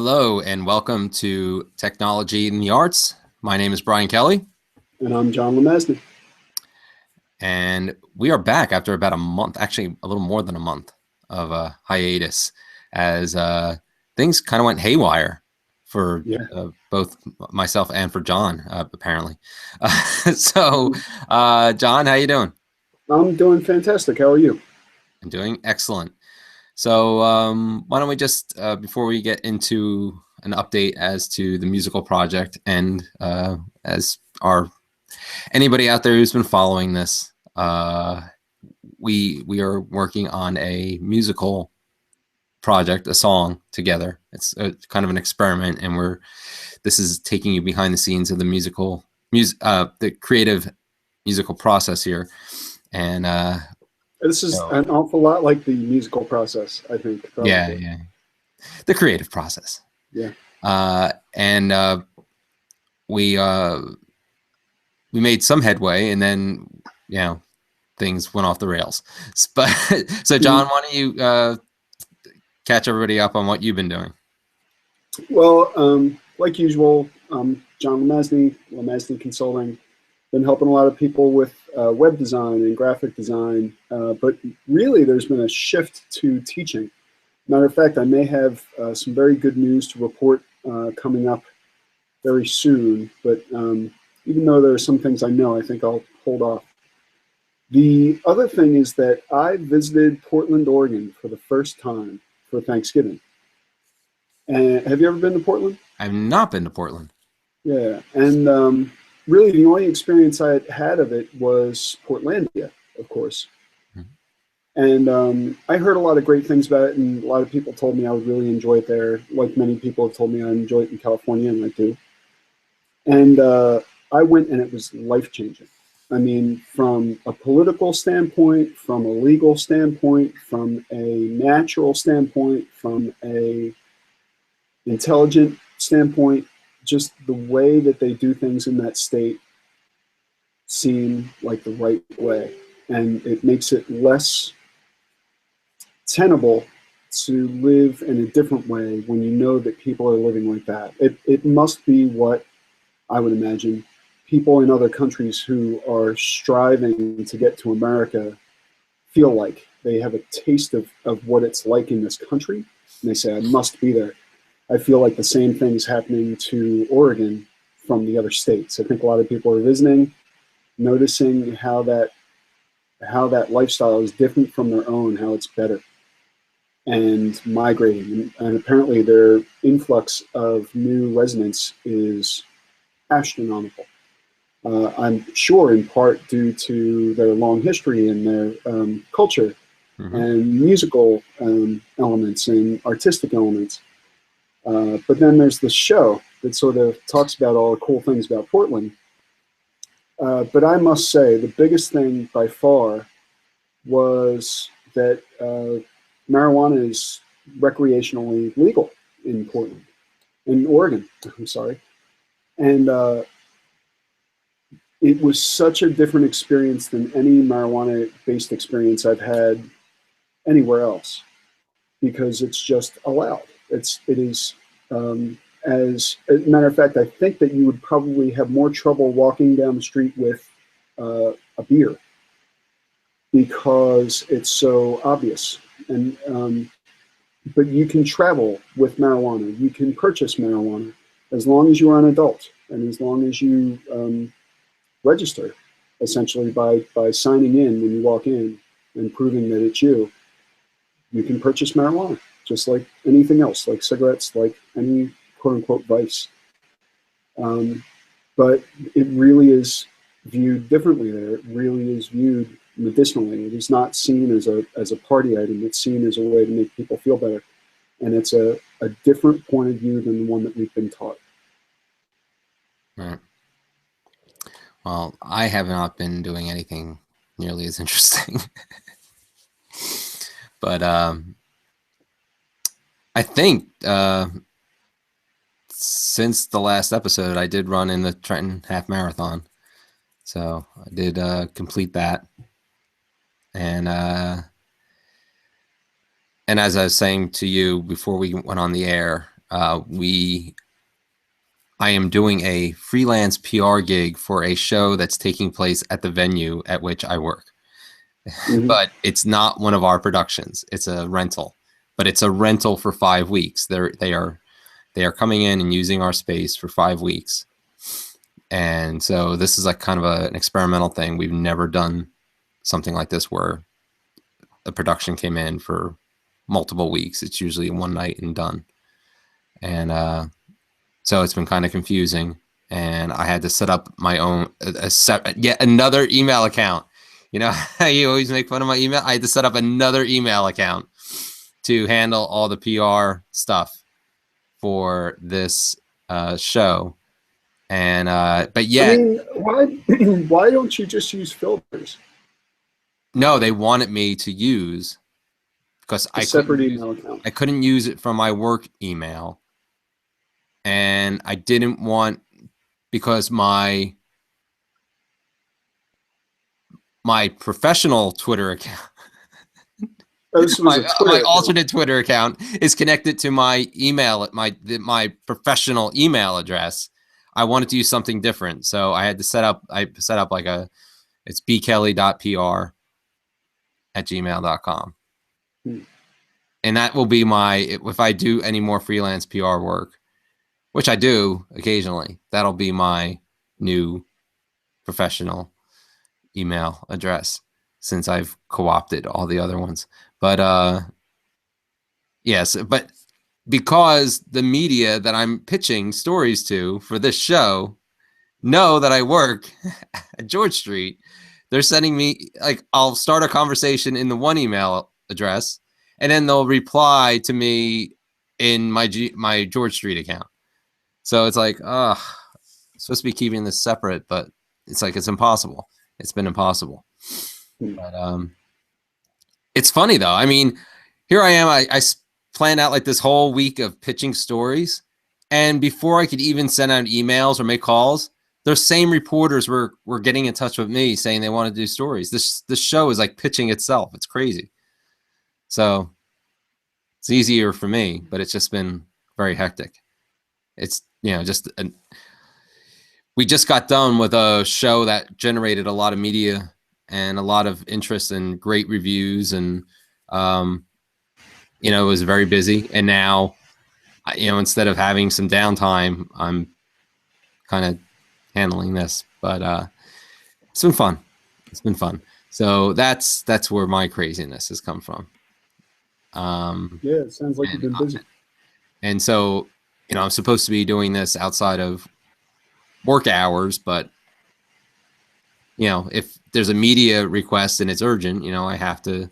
Hello and welcome to Technology in the Arts. My name is Brian Kelley. And I'm John LeMasney. And we are back after about a month, actually a little more than a month of a hiatus, as things kind of went haywire for both myself and for John, apparently. John, how you doing? I'm doing fantastic. How are you? I'm doing excellent. So why don't we just, before we get into an update as to the musical project, and as anybody out there who's been following this, we are working on a musical project, a song together. It's kind of an experiment, and this is taking you behind the scenes of the creative musical process here, and this is an awful lot like the musical process, I think. Probably. Yeah. The creative process. Yeah. We made some headway, and then, things went off the rails. But so John, why don't you catch everybody up on what you've been doing? Well, like usual, John LeMasney Consulting. Been helping a lot of people with web design and graphic design, but really there's been a shift to teaching. Matter of fact, I may have some very good news to report coming up very soon, but even though there are some things I know, I think I'll hold off. The other thing is that I visited Portland, Oregon for the first time for Thanksgiving. And have you ever been to Portland? I've not been to Portland. Yeah, and really, the only experience I had of it was Portlandia, of course. Mm-hmm. And I heard a lot of great things about it, and a lot of people told me I would really enjoy it there. Like many people have told me I enjoy it in California, and I do. And I went, and it was life-changing. I mean, from a political standpoint, from a legal standpoint, from a natural standpoint, from a intelligent standpoint, just the way that they do things in that state seem like the right way. And it makes it less tenable to live in a different way when you know that people are living like that. It must be what I would imagine people in other countries who are striving to get to America feel like. They have a taste of what it's like in this country, and they say, I must be there. I feel like the same thing's happening to Oregon from the other states. I think a lot of people are visiting, noticing how that lifestyle is different from their own, how it's better, and migrating. And apparently their influx of new residents is astronomical. I'm sure in part due to their long history and their culture, mm-hmm. and musical elements and artistic elements. But then there's the show that sort of talks about all the cool things about Portland. But I must say the biggest thing by far was that marijuana is recreationally legal in Portland, in Oregon, I'm sorry. And it was such a different experience than any marijuana-based experience I've had anywhere else, because it's just allowed. It is, as a matter of fact, I think that you would probably have more trouble walking down the street with a beer because it's so obvious. And but you can travel with marijuana. You can purchase marijuana as long as you are an adult and as long as you register, essentially by signing in when you walk in and proving that it's you. You can purchase marijuana, just like anything else, like cigarettes, like any quote-unquote vice. But it really is viewed differently there. It really is viewed medicinally. It is not seen as a party item. It's seen as a way to make people feel better. And it's a different point of view than the one that we've been taught. Right. Well, I have not been doing anything nearly as interesting. But I think since the last episode, I did run in the Trenton Half Marathon. So I did complete that. And as I was saying to you before we went on the air, I am doing a freelance PR gig for a show that's taking place at the venue at which I work. Mm-hmm. But it's not one of our productions. It's a rental, but it's a rental for 5 weeks. They are coming in and using our space for 5 weeks. And so this is like kind of an experimental thing. We've never done something like this where a production came in for multiple weeks. It's usually one night and done. And so it's been kind of confusing. And I had to set up my own, yet another email account. You know how you always make fun of my email? I had to set up another email account to handle all the PR stuff for this show. And but yeah, I mean, why don't you just use filters? No, they wanted me to use because I couldn't use it from my work email, and I didn't want, because my professional Twitter account, my alternate Twitter account is connected to my email, my professional email address. I wanted to use something different, so I had to set up like it's bkelly.pr@gmail.com. And that will be if I do any more freelance PR work, which I do occasionally, that'll be my new professional email address since I've co-opted all the other ones. But yes, but because the media that I'm pitching stories to for this show know that I work at George Street, they're sending me, like, I'll start a conversation in the one email address, and then they'll reply to me in my George Street account. So it's like, I'm supposed to be keeping this separate, but it's like, it's impossible. It's been impossible. But it's funny though. I mean, here I am. I planned out like this whole week of pitching stories, and before I could even send out emails or make calls, those same reporters were getting in touch with me saying they want to do stories. This show is like pitching itself. It's crazy. So it's easier for me, but it's just been very hectic. It's, we just got done with a show that generated a lot of media and a lot of interest and great reviews, and it was very busy. And now, instead of having some downtime, I'm kind of handling this. But it's been fun. It's been fun. So that's where my craziness has come from. Yeah, it sounds like you've been busy. And so, I'm supposed to be doing this outside of work hours, but if there's a media request and it's urgent, I have to.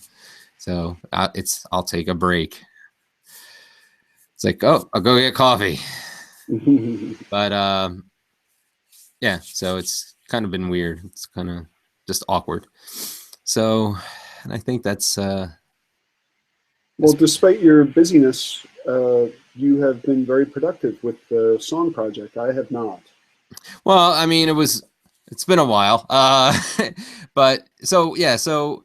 So I'll take a break. It's like, oh, I'll go get coffee. But yeah, so it's kind of been weird. It's kind of just awkward. So, and I think that's. Well, despite your busyness, you have been very productive with the song project. I have not. Well, I mean, it's been a while. But so, yeah, so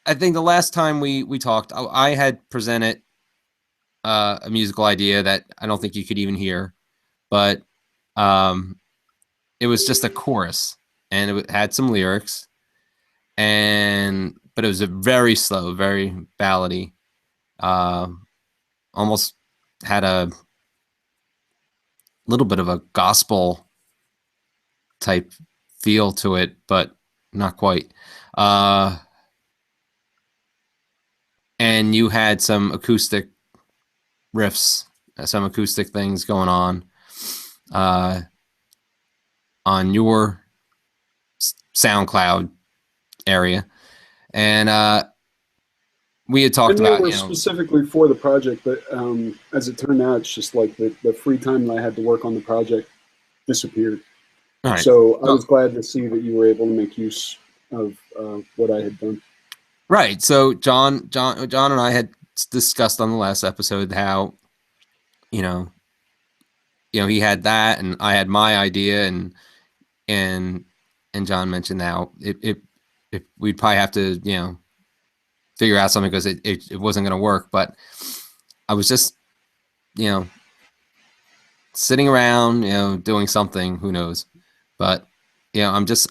I think the last time we talked, I had presented a musical idea that I don't think you could even hear, but it was just a chorus, and it had some lyrics, but it was a very slow, very ballady, almost had a little bit of a gospel type feel to it, but not quite. And you had some acoustic riffs, some acoustic things going on your SoundCloud area. And we had talked about, specifically for the project, but as it turned out, it's just like the free time that I had to work on the project disappeared. Right. So I was glad to see that you were able to make use of what I had done. Right. So John and I had discussed on the last episode how, he had that, and I had my idea, and John mentioned now if we'd probably have to, figure out something, because it wasn't going to work. But I was just, sitting around, doing something, who knows. But, I was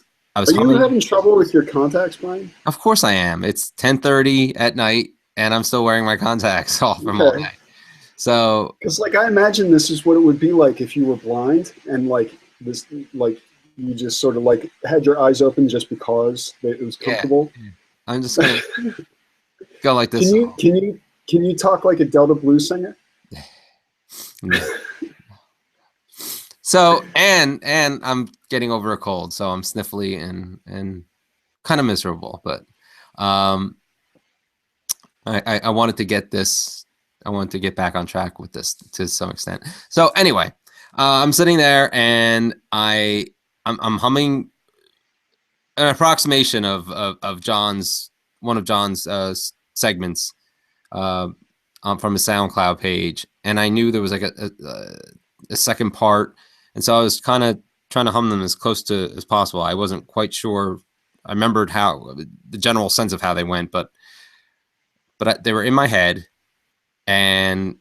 Are you humming. having trouble with your contacts, Brian? Of course I am. It's 10:30 at night, and I'm still wearing my contacts off from all day. So, because like I imagine this is what it would be like if you were blind and like this, like you just sort of like had your eyes open just because it was comfortable. Yeah. I'm just gonna go like this. Can you talk like a Delta blues singer? So and I'm getting over a cold, so I'm sniffly and kind of miserable. But I wanted to get this. I wanted to get back on track with this to some extent. So anyway, I'm sitting there and I'm humming an approximation of John's one of John's segments from a SoundCloud page, and I knew there was like a second part, and so I was kind of trying to hum them as close to as possible. I wasn't quite sure. I remembered how the general sense of how they went, but they were in my head, and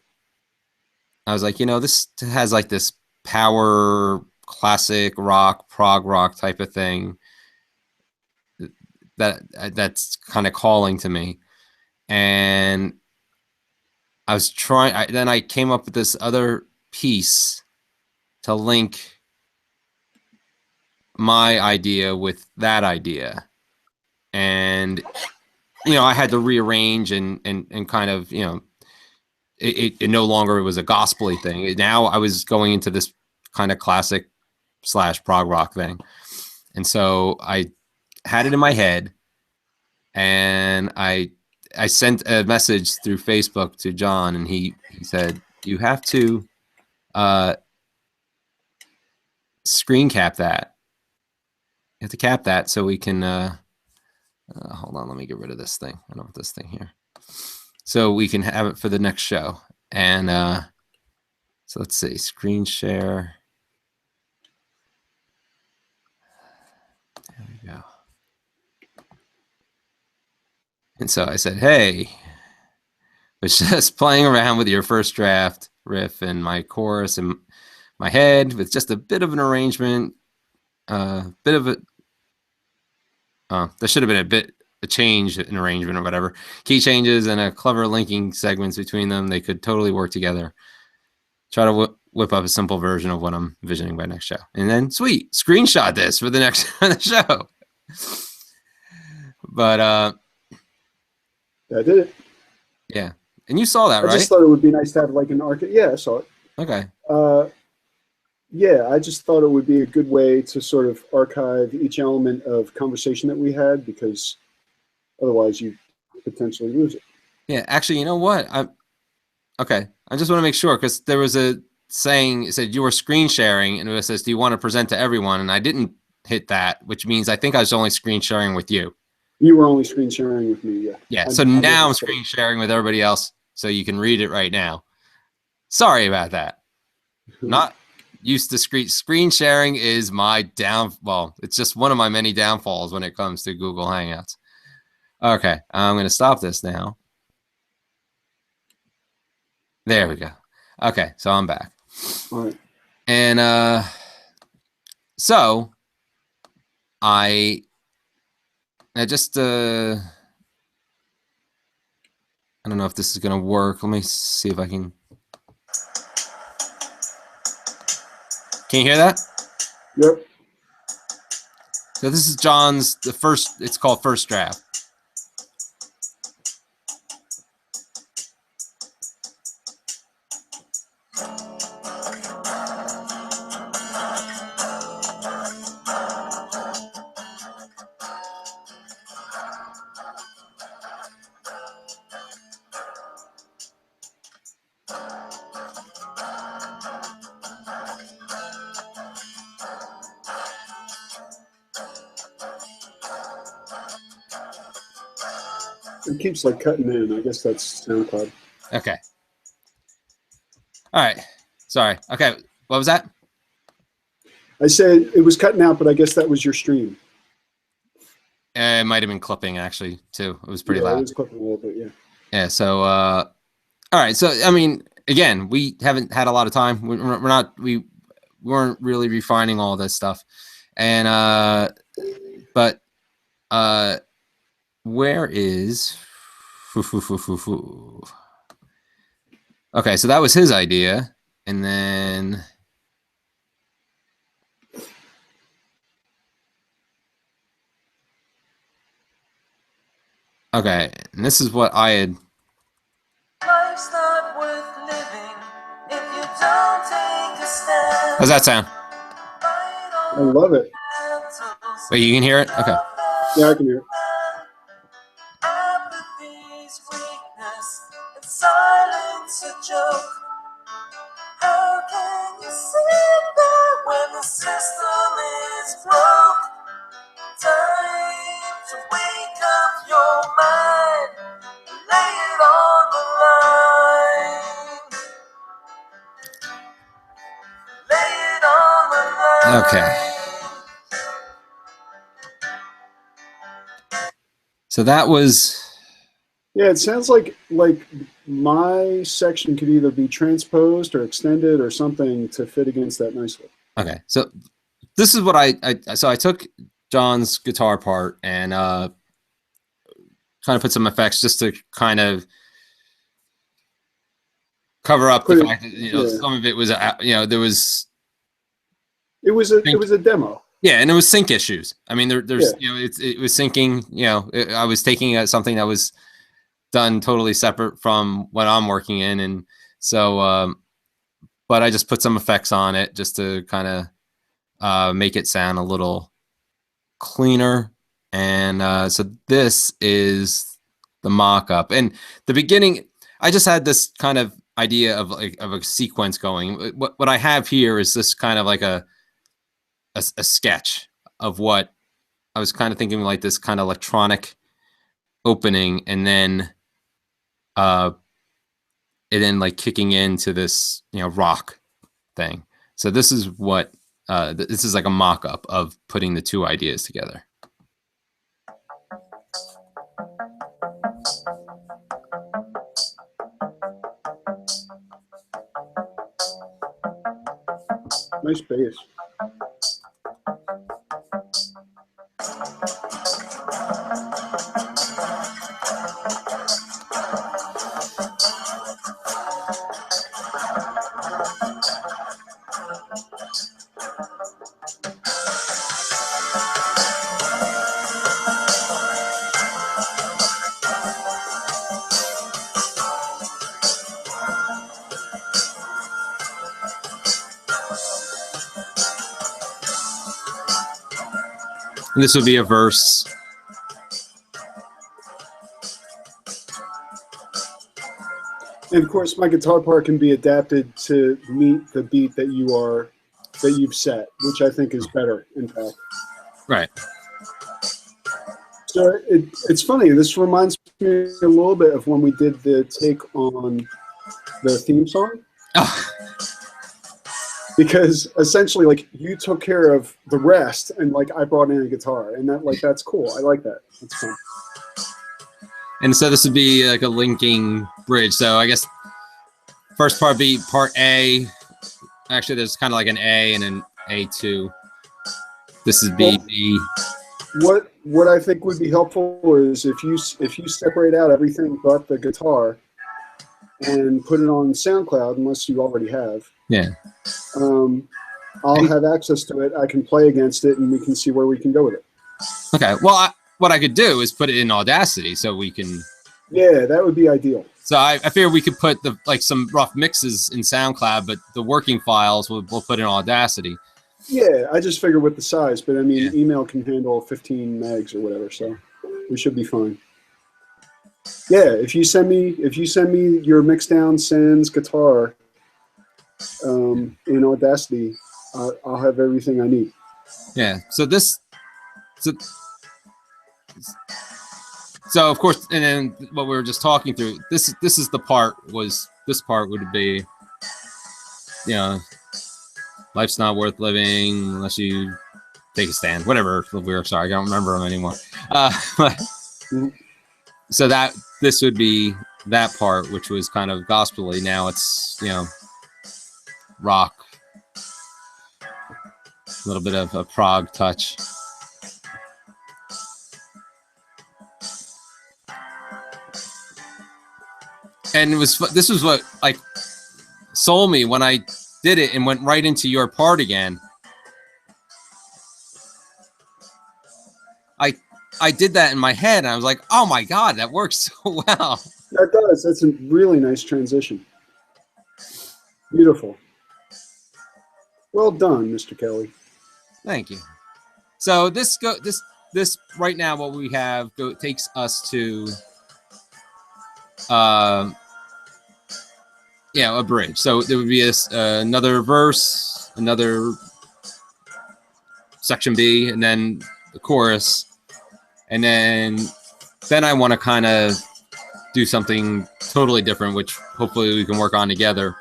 I was like, this has like this power classic rock, prog rock type of thing that's kind of calling to me. And I was trying, then I came up with this other piece to link my idea with that idea. And, I had to rearrange and kind of, it no longer was a gospel-y thing. Now I was going into this kind of classic / prog rock thing. And so I had it in my head, and I sent a message through Facebook to John, and he said, you have to screen cap that. You have to cap that so we can hold on, let me get rid of this thing. I don't want this thing here. So we can have it for the next show. And so let's see, screen share. There we go. And so I said, hey, was just playing around with your first draft riff and my chorus in my head with just a bit of an arrangement, bit of a, there should have been a change in arrangement or whatever. Key changes and a clever linking segments between them. They could totally work together. Try to whip up a simple version of what I'm envisioning by next show. And then, sweet, screenshot this for the next show. But that did it. Yeah. And you saw that, right? I just thought it would be nice to have like an archive. Yeah, I saw it. Okay. Yeah, I just thought it would be a good way to sort of archive each element of conversation that we had, because otherwise you potentially lose it. Yeah, actually, you know what? Okay. I just want to make sure, because there was a saying, it said you were screen sharing, and it says, do you want to present to everyone? And I didn't hit that, which means I think I was only screen sharing with you. You were only screen sharing with me, yeah. Yeah, so now I'm screen sharing with everybody else, so you can read it right now. Sorry about that. Not used to screen sharing is my it's just one of my many downfalls when it comes to Google Hangouts. Okay, I'm going to stop this now. There we go. Okay, so I'm back. All right. And so I just I don't know if this is going to work. Let me see if I can. Can you hear that? Yep. So this is John's, it's called First Draft. It keeps like cutting in. I guess that's SoundCloud. Okay. All right. Sorry. Okay. What was that? I said it was cutting out, but I guess that was your stream. It might have been clipping actually too. It was pretty loud. It was clipping a little bit, yeah. Yeah. So, all right. So, I mean, again, we haven't had a lot of time. We weren't really refining all this stuff, and but where is? Okay, so that was his idea, and then. Okay, and this is what I had. Life's not worth living if you don't take a stand. How's that sound? I love it. Wait, you can hear it? Okay. Yeah, I can hear it. Apathy's weakness and silence a joke. How can you sit there when the system is broke? Time to wake up your mind, lay it on the line. Lay it on the line. Okay. So that was. Yeah, it sounds like my section could either be transposed or extended or something to fit against that nicely. Okay, so this is what I took John's guitar part and kind of put some effects just to kind of cover up the fact that some of it was there was. It was a demo. Yeah, and it was sync issues. I mean, there's it was syncing. I was taking something that was done totally separate from what I'm working in, and so but I just put some effects on it just to kind of make it sound a little cleaner. And so this is the mock-up. And the beginning, I just had this kind of idea of a sequence going. What I have here is this kind of like a sketch of what I was kind of thinking, like this kind of electronic opening, and then it then like kicking into this rock thing. So this is what this is like a mock-up of putting the two ideas together. Nice bass. And this would be a verse. And of course, my guitar part can be adapted to meet the beat that you've set, which I think is better, in fact. Right. So it's funny. This reminds me a little bit of when we did the take on the theme song. Oh. Because essentially, like, you took care of the rest, and like I brought in a guitar, and that's cool. I like that. That's fun. And so this would be like a linking bridge. So I guess first part be part A. Actually, there's kind of like an A and an A2. This is B. What I think would be helpful is if you separate out everything but the guitar and put it on SoundCloud, unless you already have. Yeah. I'll have access to it. I can play against it, and we can see where we can go with it. Okay. Well, what I could do is put it in Audacity, so we can. Yeah, that would be ideal. So I figure we could put some rough mixes in SoundCloud, but the working files we'll put in Audacity. Yeah, I just figured with the size, but I mean, email can handle 15 megs or whatever, so we should be fine. Yeah, if you send me your mixdown sans guitar in Audacity, I'll have everything I need. Yeah. So of course, and then what we were just talking through. This is the part. This part would be, life's not worth living unless you take a stand. Whatever. We're sorry, I don't remember them anymore. So this would be that part, which was kind of gospel-y. Now it's, you know, rock, a little bit of a prog touch. And this was what like sold me when I did it and went right into your part again. I did that in my head, and I was like, oh my God, that works so well. That does. That's a really nice transition. Beautiful. Well done, Mr. Kelley. Thank you. So this right now, what we have takes us to a bridge. So there would be another verse, another section B, and then the chorus. And then I want to kind of do something totally different, which hopefully we can work on together.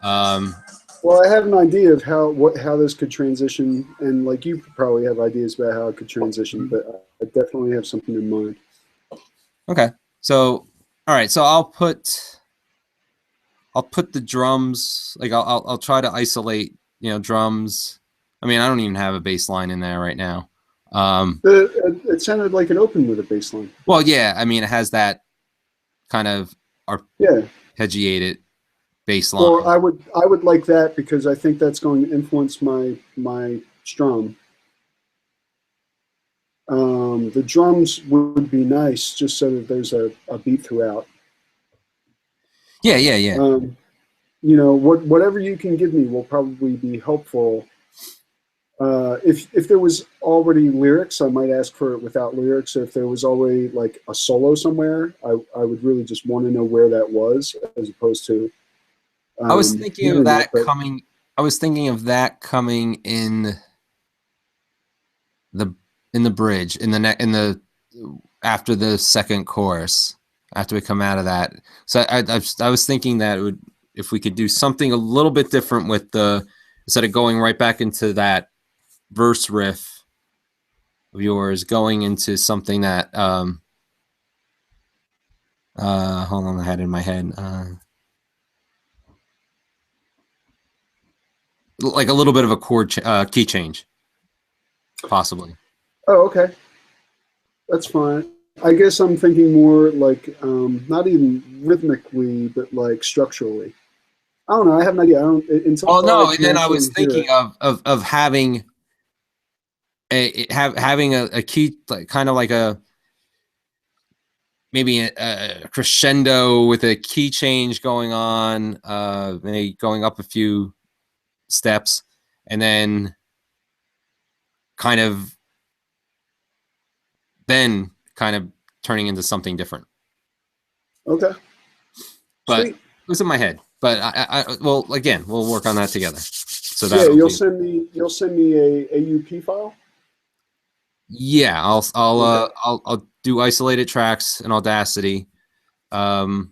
Well, I have an idea of how this could transition, and like you probably have ideas about how it could transition, but I definitely have something in mind. Okay. So, all right. So I'll put the drums, like I'll try to isolate, you know, drums. I mean, I don't even have a bass line in there right now. It sounded like it opened with a bass line. Well, yeah. I mean, it has that kind of arpeggiated bass line. Well, I would like that because I think that's going to influence my strum. The drums would be nice just so that there's a beat throughout. Yeah. You know, whatever you can give me will probably be helpful. If there was already lyrics, I might ask for it without lyrics. If there was already like a solo somewhere, I would really just want to know where that was, as opposed to. I was thinking of that coming. I was thinking of that coming in the bridge in the after the second chorus, after we come out of that. So I was thinking that if we could do something a little bit different with instead of going right back into that verse riff of yours, going into something that hold on, I had it in my head. Like a little bit of a chord key change, possibly. Oh, okay, that's fine. I guess I'm thinking more like not even rhythmically, but like structurally. I don't know. I have an idea. I don't. Oh no! And then I was thinking of having having a key, like kind of like maybe a crescendo with a key change going on, maybe going up a few steps, and then kind of turning into something different. Okay. But Sweet. it was in my head. But well, again, we'll work on that together. So yeah, you'll send me a AUP file. Yeah, I'll do isolated tracks in Audacity. I'll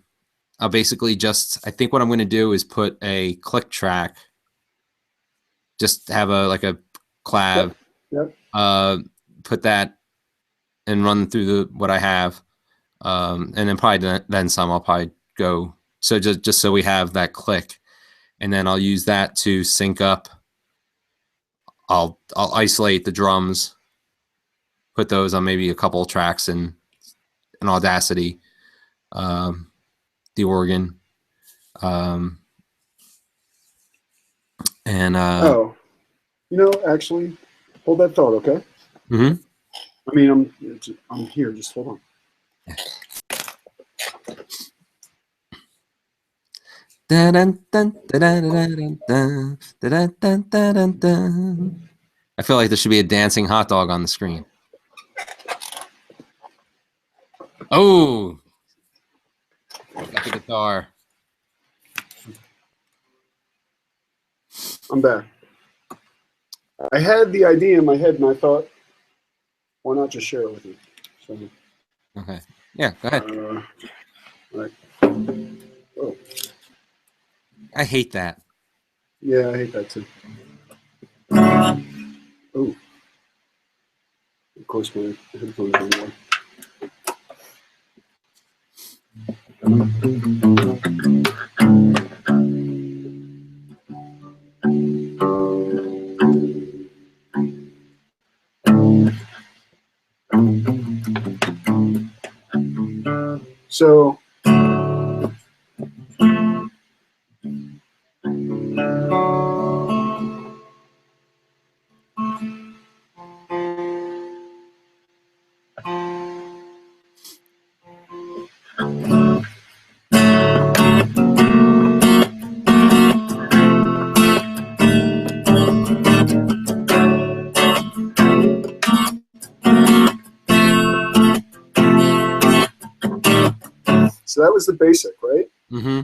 basically I think what I'm going to do is put a click track. Just have a clav. Yep. Put that and run through what I have, and then probably then some. I'll probably go just so we have that click, and then I'll use that to sync up. I'll isolate the drums, put those on maybe a couple of tracks in Audacity, the organ, and actually, hold that thought, okay? Mm-hmm. I mean, I'm here. Just hold on. I feel like there should be a dancing hot dog on the screen. Oh, got the guitar. I'm back. I had the idea in my head, and I thought, why not just share it with you? So, okay. Yeah, go ahead. All right. Oh. I hate that. Yeah, I hate that too. Oh. Of course, my headphones are on. So that was the basic, right? Mm-hmm.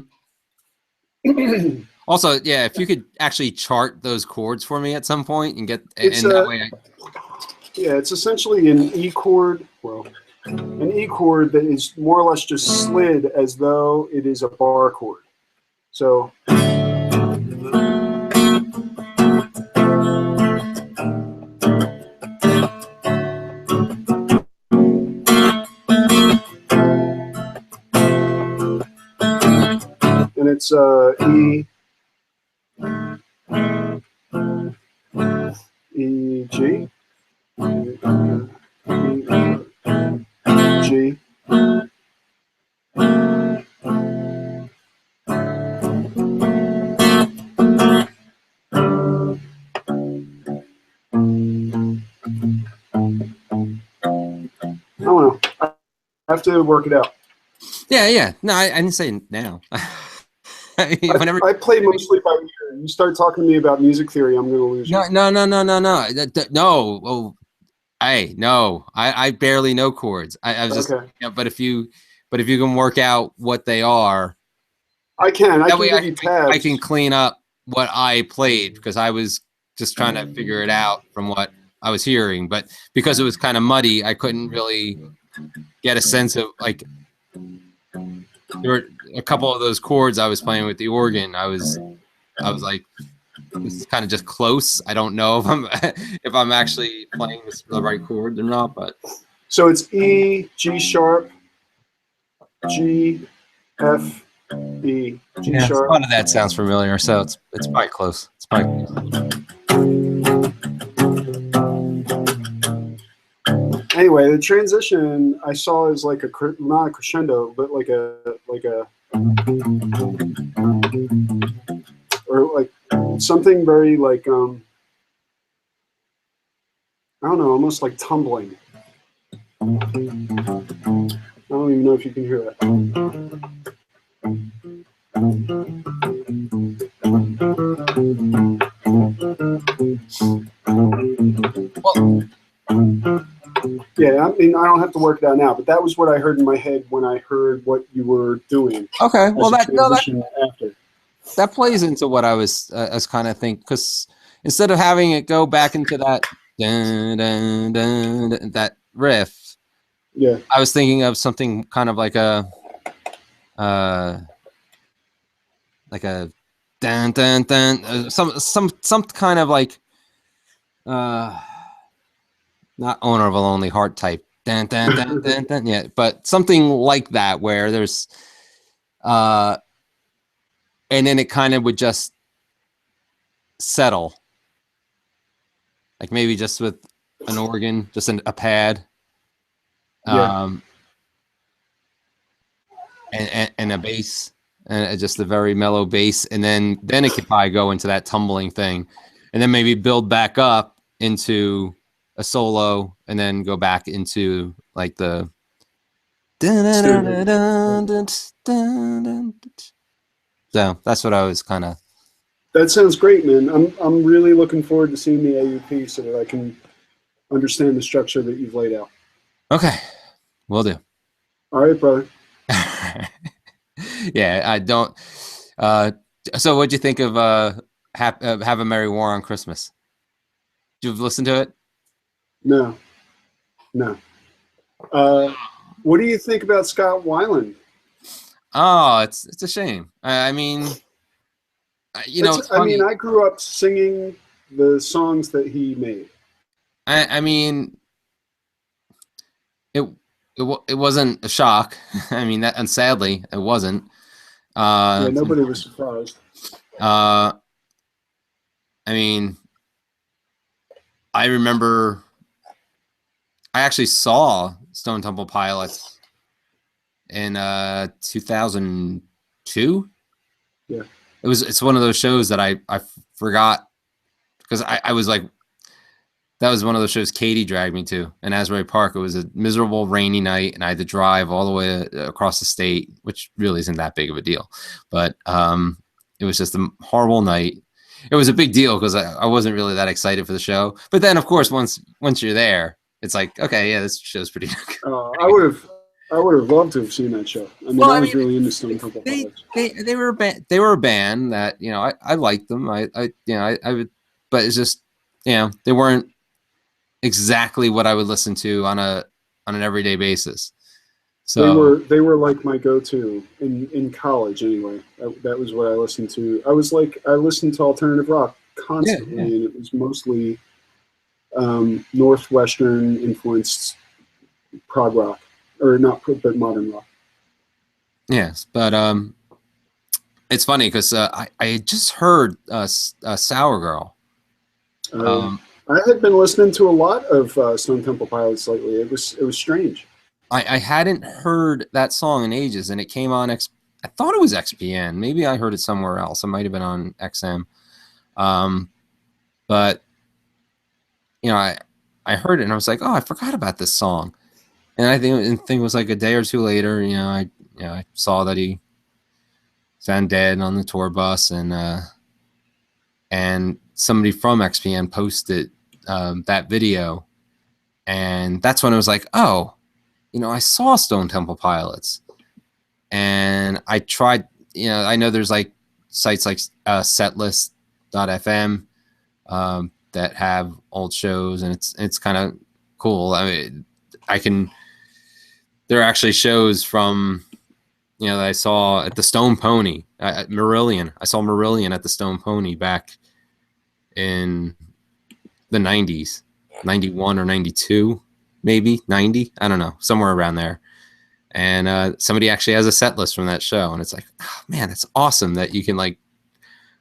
Also, yeah, if you could actually chart those chords for me at some point and get, It's and that way, yeah, it's essentially an E chord. Well, an E chord that is more or less just slid as though it is a bar chord. So. And it's E, E, G, G. I don't know. I have to work it out. yeah. No, I didn't say now. Whenever I play mostly by ear. You start talking to me about music theory, I'm going to lose you. No. No. Oh, no. I barely know chords. I was just, Okay. yeah, but if you can work out what they are, I can. I that can way give you tabs. I can clean up what I played because I was just trying to figure it out from what I was hearing. But because it was kind of muddy, I couldn't really get a sense of like. There were a couple of those chords I was playing with the organ. I was like, it's kind of just close. I don't know if I'm actually playing the right chords or not, but so it's E, G sharp, G, F, E, G sharp. A lot of that sounds familiar, so it's probably close. It's probably close. Anyway, the transition I saw is like not a crescendo, but like a or like something very like I don't know, almost like tumbling. I don't even know if you can hear that. Well, yeah, I mean, I don't have to work it out now, but that was what I heard in my head when I heard what you were doing. okay, well after. That plays into what I was kind of think, because instead of having it go back into that dun, dun, dun, dun, that riff, yeah, I was thinking of something kind of like a dun dun dun, some kind of like not owner of a lonely heart type dun dun dun dun dun, yeah, but something like that where there's and then it kind of would just settle, like maybe just with an organ, just a pad, yeah. and a bass, and just a very mellow bass, and then it could probably go into that tumbling thing, and then maybe build back up into a solo, and then go back into like the. So that's what I was kind of. That sounds great, man. I'm really looking forward to seeing the AUP so that I can understand the structure that you've laid out. Okay, will do. All right, brother. Yeah, I don't. So, what'd you think of Have a Merry War on Christmas? Did you listen to it? No. What do you think about Scott Weiland? Oh, it's a shame. I mean, you know, it's funny. I mean, I grew up singing the songs that he made. I mean, it it wasn't a shock. I mean, that, and sadly, it wasn't. Yeah, nobody was surprised. I mean, I remember I actually saw Stone Temple Pilots in 2002. Yeah. It's one of those shows that I forgot because I was like, that was one of those shows Katie dragged me to in Asbury Park. It was a miserable rainy night and I had to drive all the way across the state, which really isn't that big of a deal. But it was just a horrible night. It was a big deal because I wasn't really that excited for the show. But then, of course, once you're there, it's like, okay, yeah, this show's pretty good. I would have loved to have seen that show. I mean, I was really into Stone Temple Pilots. They were a band. They were a band that I liked them. I would, but it's just they weren't exactly what I would listen to on an everyday basis. So they were like my go-to in college anyway. That was what I listened to. I listened to alternative rock constantly, and it was mostly Northwestern influenced prog rock, or not, but modern rock. Yes, but it's funny because I had just heard Sour Girl. I had been listening to a lot of Stone Temple Pilots lately. It was strange. I hadn't heard that song in ages, and it came on I thought it was XPN. Maybe I heard it somewhere else. It might have been on XM. But I heard it and I was like, oh, I forgot about this song. And I think it was like a day or two later, I saw that he found dead on the tour bus, and somebody from XPN posted that video, and that's when it was like, oh, I saw Stone Temple Pilots, and I tried. I know there's like sites like setlist.fm that have old shows, and it's kind of cool. I mean, there are actually shows from that I saw at the Stone Pony at Marillion. I saw Marillion at the Stone Pony back in the 90s, 91 or 92, maybe 90. I don't know, somewhere around there. And somebody actually has a set list from that show, and it's like, oh, man, it's awesome that you can like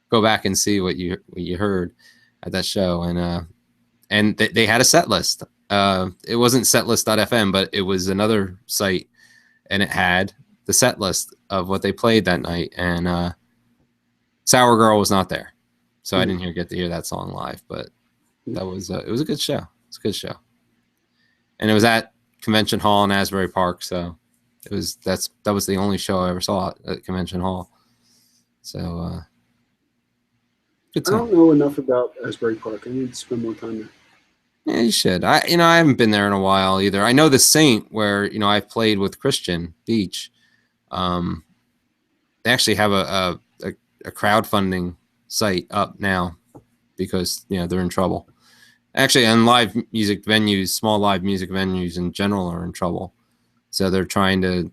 go back and see what you heard at that show. And they had a set list. It wasn't setlist.fm, but it was another site, and it had the set list of what they played that night. And Sour Girl was not there, so I didn't get to hear that song live. But that was it was a good show. It's a good show, and it was at Convention Hall in Asbury Park. So that was the only show I ever saw at Convention Hall. So good time. I don't know enough about Asbury Park. I need to spend more time there. Yeah, you should. I haven't been there in a while either. I know the Saint, where I've played with Christian Beach. They actually have a crowdfunding site up now because they're in trouble. Actually, and live music venues, small live music venues in general are in trouble. So they're trying to.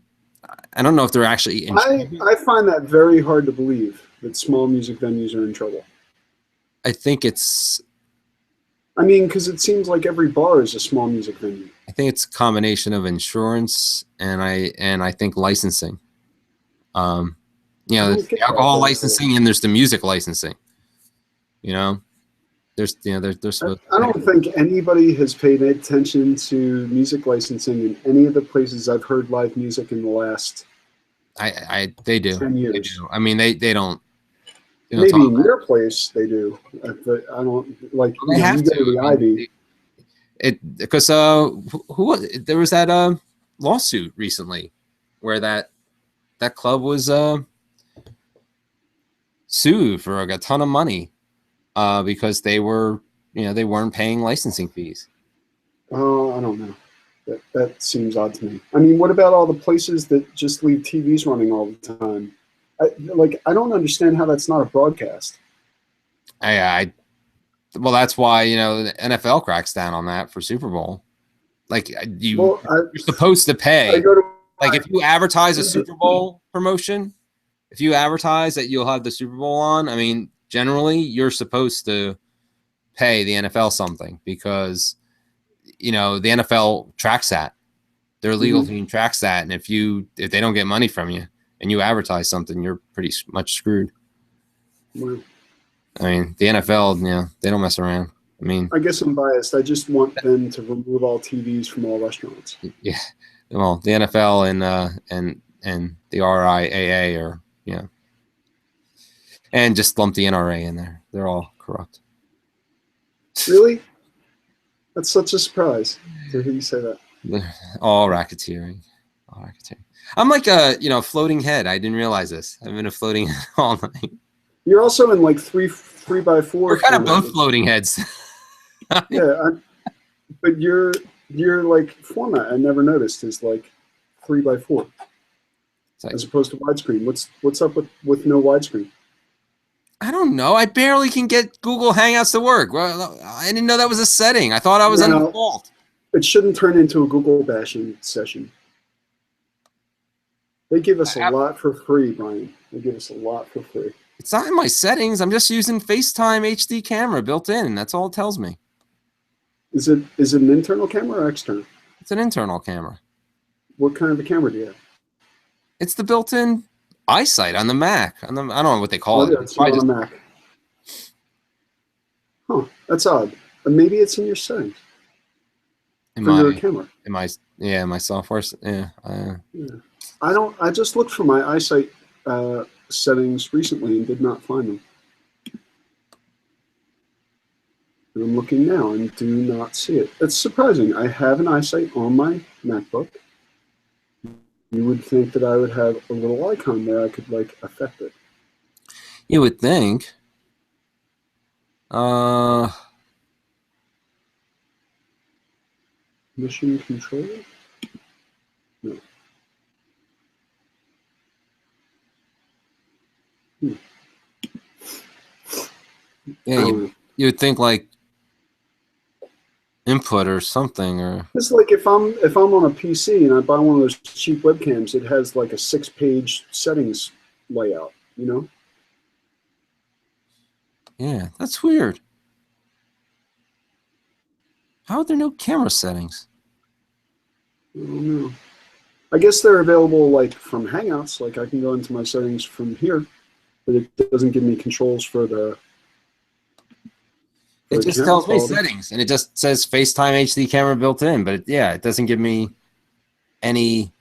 I don't know if they're actually in trouble. I find that very hard to believe that small music venues are in trouble. I think it's. I mean, because it seems like every bar is a small music venue. I think it's a combination of insurance and I think licensing. There's the alcohol licensing and there's the music licensing. There's supposed I don't think anybody has paid attention to music licensing in any of the places I've heard live music in the last. They do. 10 years. They do. I mean, they don't. Maybe in your place they do, but I don't like. They have to. The Ivy. Because who there was that lawsuit recently where that club was sued for a ton of money because they were they weren't paying licensing fees. Oh, I don't know. That seems odd to me. I mean, what about all the places that just leave TVs running all the time? I don't understand how that's not a broadcast. Well, that's why the NFL cracks down on that for Super Bowl. Like you're supposed to pay. If you advertise a Super Bowl promotion, if you advertise that you'll have the Super Bowl on, I mean, generally you're supposed to pay the NFL something because the NFL tracks that. their legal team tracks that, and if they don't get money from you and you advertise something, you're pretty much screwed. Wow. I mean, the NFL, they don't mess around. I mean, I guess I'm biased. I just want them to remove all TVs from all restaurants. Yeah, well, the NFL and the RIAA are and just lump the NRA in there. They're all corrupt. Really? That's such a surprise to hear you say that. They're all racketeering. All racketeering. I'm like a floating head. I didn't realize this. I've been a floating head all night. You're also in like 3x4. We're kind of both floating heads. Yeah, but your like format I never noticed is like 3x4 as opposed to widescreen. What's up with no widescreen? I don't know. I barely can get Google Hangouts to work. Well, I didn't know that was a setting. I thought I was on default. It shouldn't turn into a Google bashing session. They give us a lot for free, Brian. They give us a lot for free. It's not in my settings. I'm just using FaceTime HD camera built in. That's all it tells me. Is it an internal camera or external? It's an internal camera. What kind of a camera do you have? It's the built-in eyesight on the Mac. I don't know what they call it. It's on the Mac. Huh, that's odd. Maybe it's in your settings. Your camera. My software. Yeah. I just looked for my eyesight settings recently and did not find them. And I'm looking now and do not see it. It's surprising. I have an eyesight on my MacBook. You would think that I would have a little icon there I could like affect it. You would think. Mission controller? No. Yeah, you would think like input or something, or it's like if I'm on a PC and I buy one of those cheap webcams, it has like a 6-page settings layout, Yeah, that's weird. How are there no camera settings? I don't know. I guess they're available like from Hangouts. Like I can go into my settings from here, but it doesn't give me controls for the. It just tells me settings, and it just says FaceTime HD camera built in, but it doesn't give me any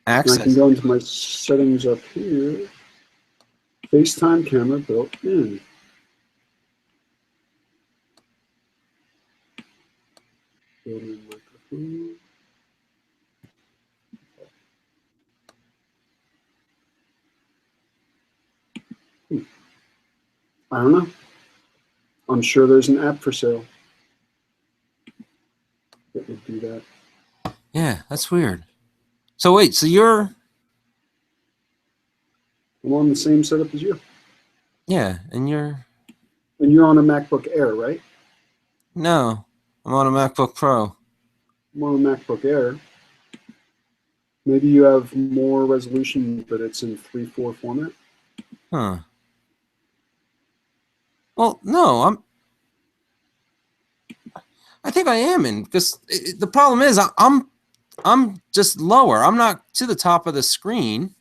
access. I can go into my settings up here. FaceTime camera built in. Built-in microphone. I don't know. I'm sure there's an app for sale that would do that. Yeah, that's weird. So wait, so you're... I'm on the same setup as you. Yeah, and you're... And you're on a MacBook Air, right? No, I'm on a MacBook Pro. I'm on a MacBook Air. Maybe you have more resolution, but it's in 3:4 format. Huh. Well, no, I think I am in, because the problem is I'm just lower. I'm not to the top of the screen.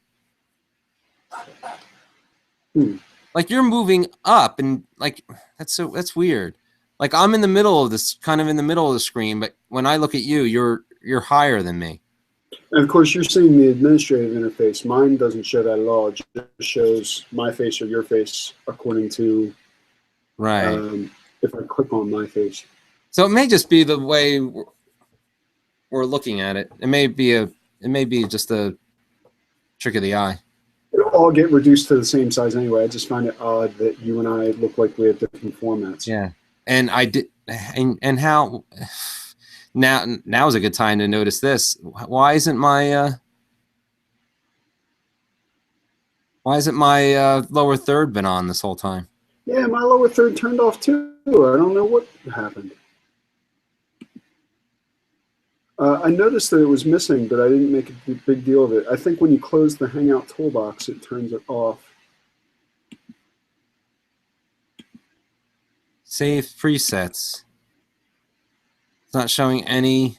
Like you're moving up, and like that's weird. Like I'm in the middle of this, kind of in the middle of the screen, but when I look at you, you're higher than me. And of course, you're seeing the administrative interface. Mine doesn't show that at all. It just shows my face or your face according to. Right. If I click on my face. So it may just be the way we're looking at it. It may be just a trick of the eye. It'll all get reduced to the same size anyway. I just find it odd that you and I look like we have different formats. Yeah. And I did, and how now is a good time to notice this. Why isn't my lower third been on this whole time? Yeah, my lower third turned off too. I don't know what happened. I noticed that it was missing, but I didn't make a big deal of it. I think when you close the Hangout toolbox, it turns it off. Save presets. not showing any.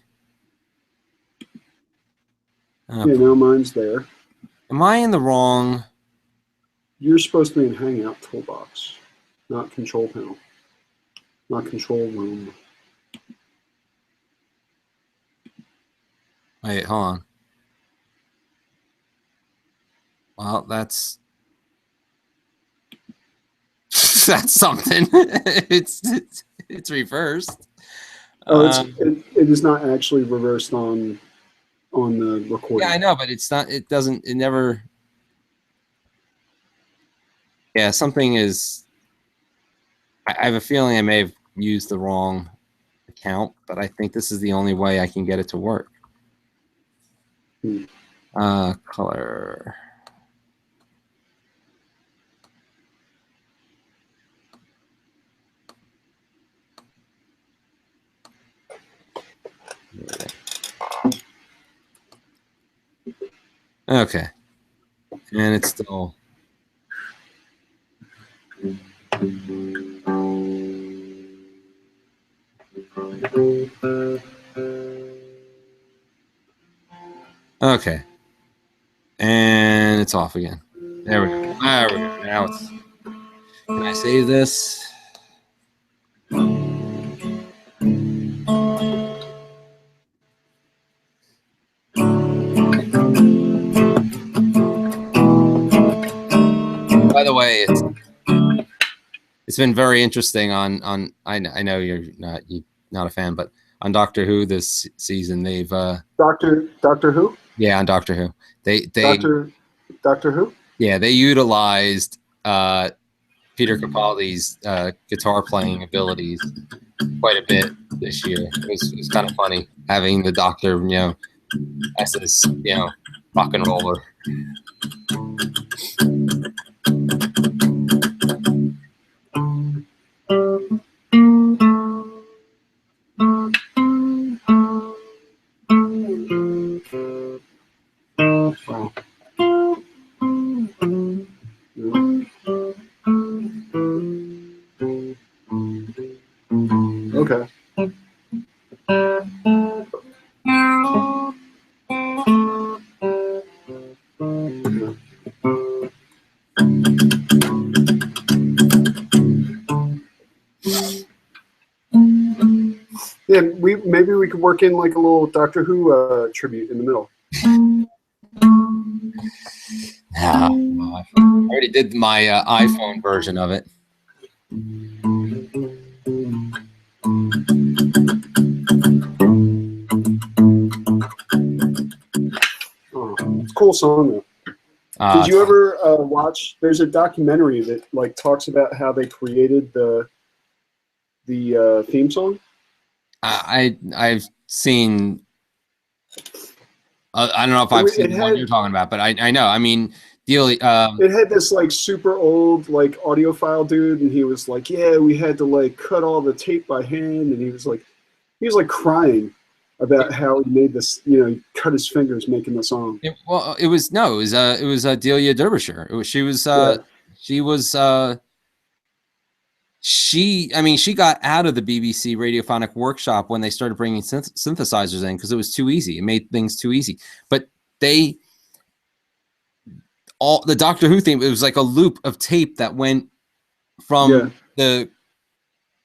Yeah, now mine's there. Am I in the wrong? You're supposed to be in Hangout Toolbox, not Control Panel, not Control Room. Wait, hold on. Well, that's that's something. it's reversed. It is not actually reversed on the recording. Yeah, I know, but it's not. It doesn't. It never. Yeah, something is. I have a feeling I may have used the wrong account, but I think this is the only way I can get it to work. Color. Okay. And it's still. Okay. And it's off again. There we go. There we go. Now it's. Can I save this? By the way, it's been very interesting on I know you're not a fan, but on Doctor Who this season they've Doctor Who? Yeah, on Doctor Who. They Doctor Who? Yeah, they utilized Peter Capaldi's guitar playing abilities quite a bit this year. It was kind of funny having the Doctor, as this, rock and roller. Okay. Yeah, maybe we could work in like a little Doctor Who tribute in the middle. I already did my iPhone version of it. It's a cool song though. Did you ever watch? There's a documentary that like talks about how they created the theme song. I've seen. I don't know if I've seen the one you're talking about, but I know. I mean, it had this like super old like audiophile dude, and he was like, "Yeah, we had to like cut all the tape by hand," and he was like crying about how he made this. He cut his fingers making the song. It was Delia Derbyshire. She got out of the BBC radiophonic workshop when they started bringing synthesizers in because it was too easy. It made things too easy. But the Doctor Who theme, it was like a loop of tape that went from the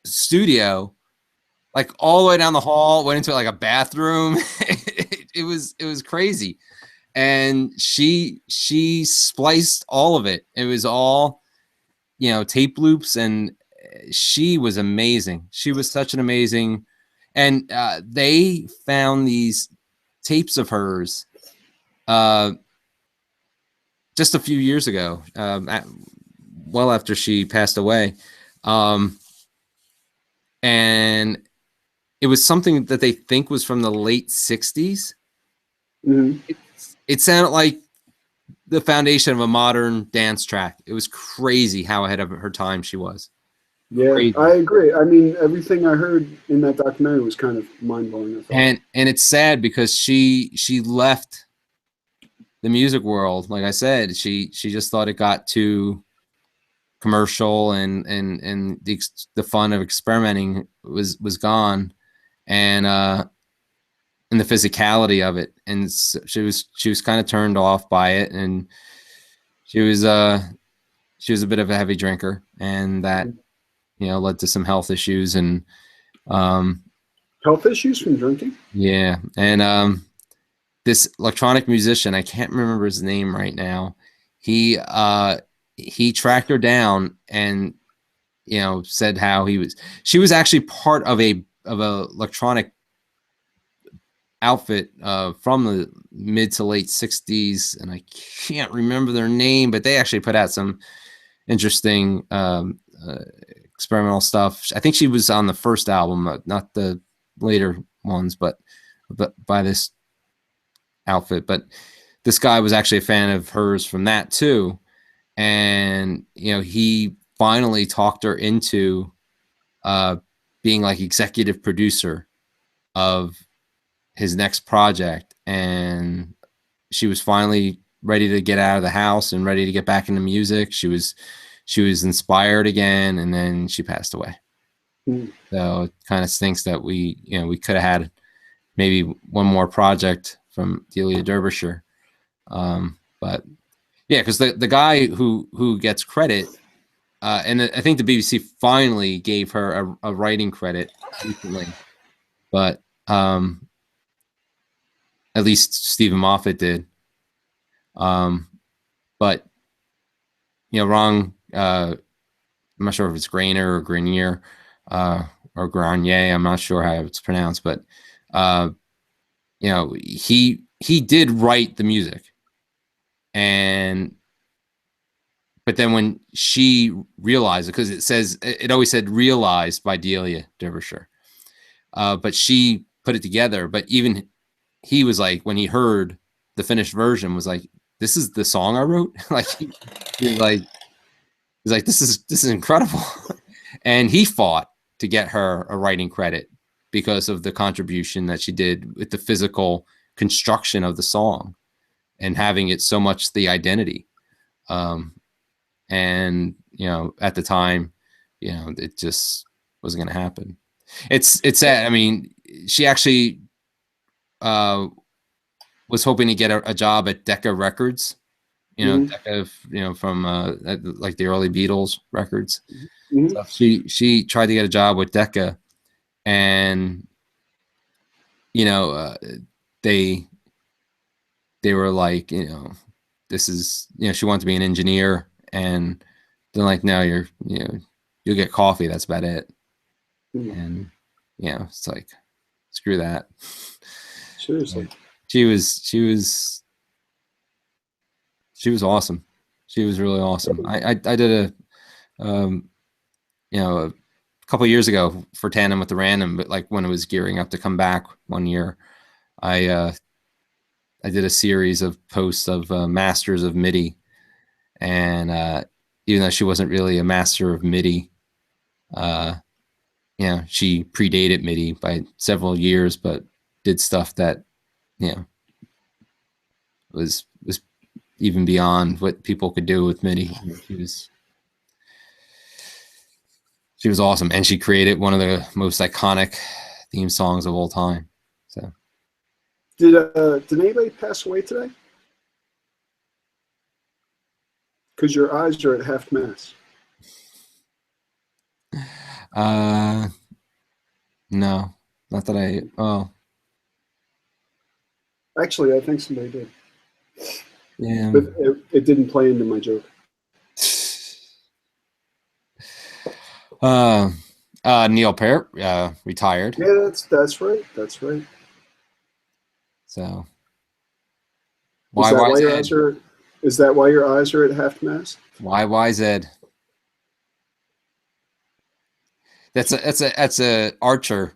studio, like all the way down the hall, went into like a bathroom. It was crazy. And she spliced all of it. It was all, tape loops, and she was amazing. She was such an amazing, and they found these tapes of hers just a few years ago, well after she passed away. And it was something that they think was from the late 60s. Mm-hmm. It sounded like the foundation of a modern dance track. It was crazy how ahead of her time she was. Yeah, crazy. I agree. I mean, everything I heard in that documentary was kind of mind-blowing. And it's sad because she left the music world. Like I said, she just thought it got too commercial, and the fun of experimenting was gone. and the physicality of it. And she was kind of turned off by it, and she was a bit of a heavy drinker, and that led to some health issues and health issues from drinking. Yeah, and this electronic musician, I can't remember his name right now. He tracked her down and said how she was actually part of a electronic outfit from the mid to late 60s, and I can't remember their name, but they actually put out some interesting experimental stuff. I think she was on the first album, not the later ones, but by this outfit. But this guy was actually a fan of hers from that too, and he finally talked her into being like executive producer of his next project, and she was finally ready to get out of the house and ready to get back into music. She was inspired again, and then she passed away. So it kind of stinks that we could have had maybe one more project from Delia Derbyshire. But yeah, because the guy who gets credit, and I think the BBC finally gave her a writing credit recently, but at least Stephen Moffat did. But wrong. I'm not sure if it's Grainer or Grenier or Grenier. I'm not sure how it's pronounced, but he did write the music, but then when she realized it, because it always said realized by Delia Derbyshire, but she put it together. But even he was like, when he heard the finished version, was like, this is the song I wrote. Like he's like, this is incredible. And he fought to get her a writing credit because of the contribution that she did with the physical construction of the song and having it so much the identity. And at the time, it just wasn't going to happen. It's sad. I mean, she actually was hoping to get a job at Decca Records, Decca, from like the early Beatles records. So she tried to get a job with Decca, and they were like, this is, she wanted to be an engineer, and they're like, no, you'll get coffee. That's about it. And it's like, screw that. Seriously. She was awesome. She was really awesome. I did a couple of years ago for Tandem with the Random, but like when it was gearing up to come back one year, I did a series of posts of masters of MIDI, and even though she wasn't really a master of MIDI, she predated MIDI by several years, but did stuff that was even beyond what people could do with MIDI. She was awesome, and she created one of the most iconic theme songs of all time. So, did anybody pass away today? Because your eyes are at half mast. No, not that I. Oh, actually, I think somebody did. Yeah, but it didn't play into my joke. Neil Peart retired. Yeah, that's right. That's right. So is that why your eyes are at half mast? YYZ. That's a Archer.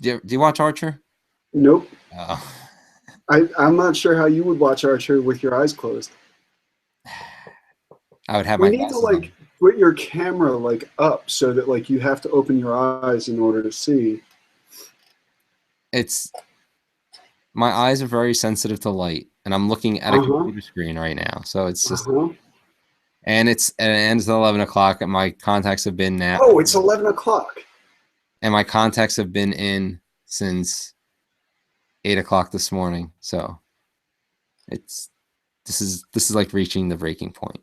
Do you watch Archer? Nope. Oh. I'm not sure how you would watch Archer with your eyes closed. I would have my glasses on. We need to put your camera up so that you have to open your eyes in order to see. My eyes are very sensitive to light, and I'm looking at a computer screen right now, so it's just. And it ends at 11 o'clock, and my contacts have been now. Oh, it's 11 o'clock. And my contacts have been in since 8 o'clock this morning. So this is like reaching the breaking point.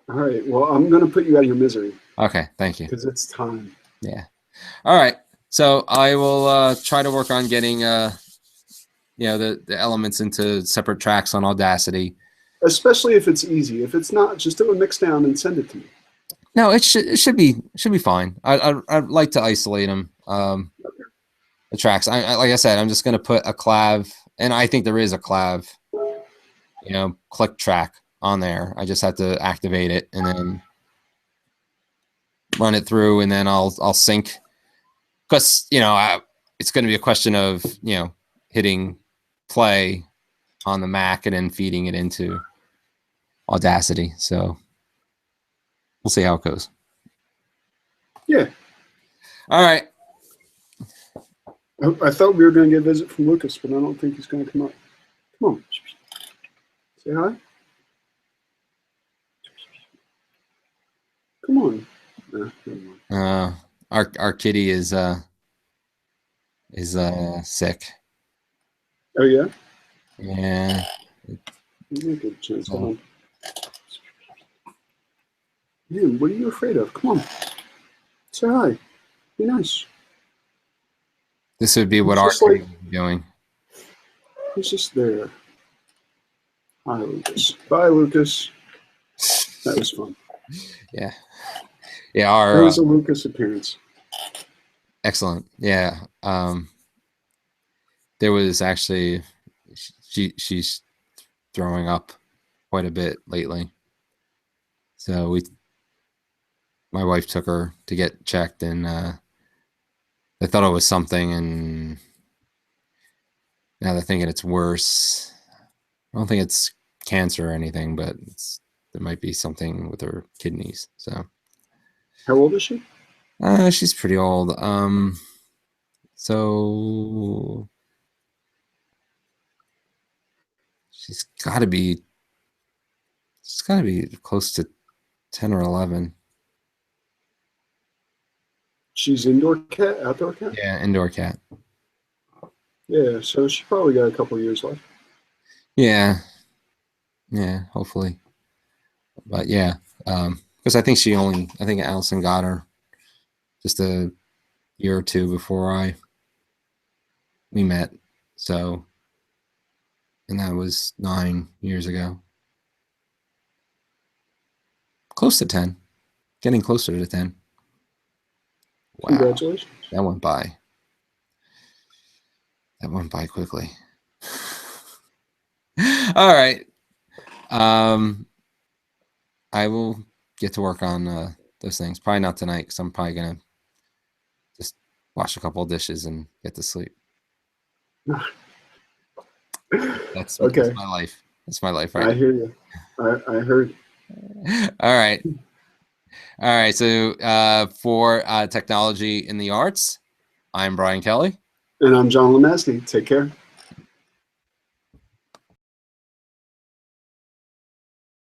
All right. Well, I'm going to put you out of your misery. Okay. Thank you. Because it's time. Yeah. All right. So I will try to work on getting the elements into separate tracks on Audacity. Especially if it's easy. If it's not, just do a mix down and send it to me. No, it should be fine. I'd like to isolate them. The tracks. I like I said, I'm just gonna put a clav, and I think there is a clav, click track on there. I just have to activate it and then run it through, and then I'll sync. Because it's going to be a question of hitting play on the Mac and then feeding it into Audacity. So we'll see how it goes. Yeah. All right. I thought we were going to get a visit from Lucas, but I don't think he's going to come up. Come on. Say hi. Come on. Our kitty is sick. Oh yeah. Yeah. Good chance. Hold on. Man, what are you afraid of? Come on. Say hi. Be nice. This would be what our kitty would be doing. He's just there. Hi, Lucas. Bye, Lucas. That was fun. Yeah. Yeah. That was a Lucas appearance. Excellent. Yeah. There was actually she's throwing up quite a bit lately. So my wife took her to get checked, and they thought it was something, and now they're thinking it's worse. I don't think it's cancer or anything, but there might be something with her kidneys. So how old is she? She's pretty old. So she's got to be close to 10 or 11. She's indoor cat, outdoor cat? Yeah, indoor cat. Yeah, so she probably got a couple of years left. Yeah, hopefully. But yeah, because I think Allison got her just a year or two before we met. So, and that was 9 years ago. Close to 10. Getting closer to 10. Wow. Congratulations. That went by. That went by quickly. All right. I will get to work on those things. Probably not tonight, because I'm probably going to just wash a couple of dishes and get to sleep. That's okay. That's my life. That's my life, right? I hear you. I heard. All right. All right. So for Technology in the Arts, I'm Brian Kelley. And I'm John LeMasney. Take care.